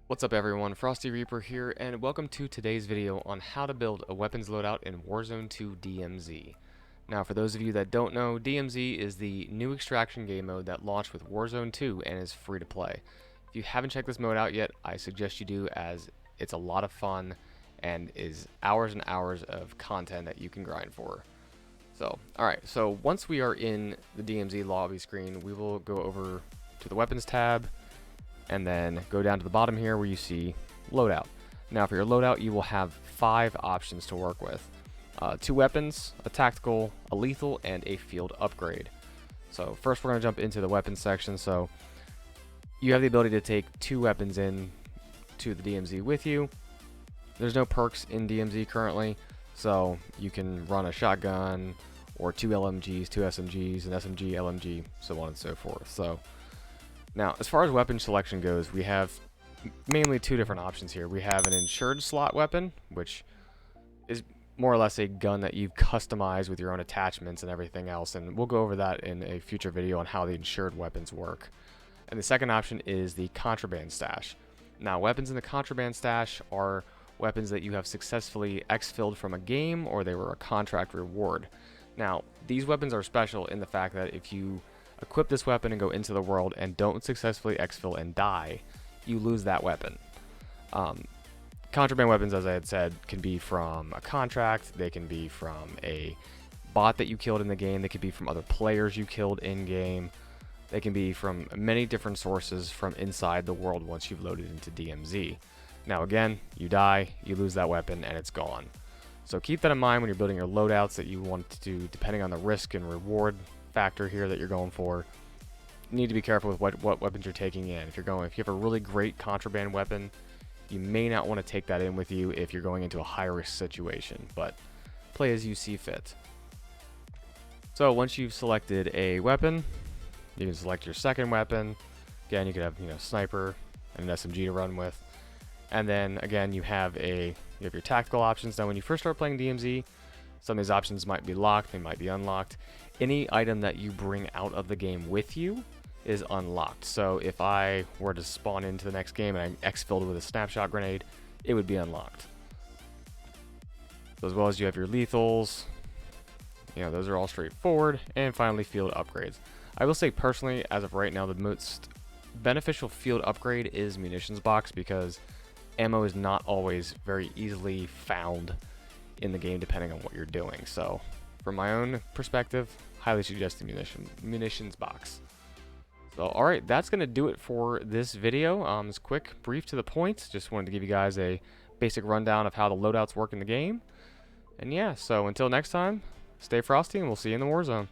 What's up everyone, Frosty Reaper here, and welcome to today's video on how to build a weapons loadout in Warzone 2 DMZ. Now for those of you that don't know, DMZ is the new extraction game mode that launched with Warzone 2 and is free to play. If you haven't checked this mode out yet, I suggest you do, as it's a lot of fun and is hours and hours of content that you can grind for. Alright, so once we are in the DMZ lobby screen, we will go over to the weapons tab, and then go down to the bottom here where you see loadout. Now for your loadout, you will have 5 options to work with. 2 weapons, a tactical, a lethal, and a field upgrade. So first we're going to jump into the weapons section. So you have the ability to take 2 weapons in to the DMZ with you. There's no perks in DMZ currently, so you can run a shotgun or 2 LMGs, 2 SMGs, an SMG, LMG, so on and so forth. So now, as far as weapon selection goes, we have mainly 2 different options here. We have an insured slot weapon, which is more or less a gun that you've customized with your own attachments and everything else, and we'll go over that in a future video on how the insured weapons work. And the second option is the contraband stash. Now, weapons in the contraband stash are weapons that you have successfully exfilled from a game, or they were a contract reward. Now, these weapons are special in the fact that if you equip this weapon and go into the world and don't successfully exfil and die, you lose that weapon. Contraband weapons, as I had said, can be from a contract, they can be from a bot that you killed in the game, they could be from other players you killed in game, they can be from many different sources from inside the world once you've loaded into DMZ. Now again, you die, you lose that weapon, and it's gone. So keep that in mind when you're building your loadouts that you want to do, depending on the risk and reward factor here that you're going for. You need to be careful with what weapons you're taking in. If you have a really great contraband weapon, you may not want to take that in with you if you're going into a high risk situation, but play as you see fit. So once you've selected a weapon, you can select your second weapon. Again, you could have sniper and an SMG to run with, and then again you have your tactical options. Now when you first start playing DMZ, some of these options might be locked, they might be unlocked. Any item that you bring out of the game with you is unlocked. So if I were to spawn into the next game and I exfilled with a snapshot grenade, it would be unlocked. So as well as you have your lethals, those are all straightforward. And finally, field upgrades. I will say personally, as of right now, the most beneficial field upgrade is munitions box, because ammo is not always very easily found in the game depending on what you're doing. So from my own perspective, highly suggest the munitions box. So alright, that's going to do it for this video. It's quick, brief, to the point. Just wanted to give you guys a basic rundown of how the loadouts work in the game. And yeah, so until next time, stay frosty and we'll see you in the Warzone.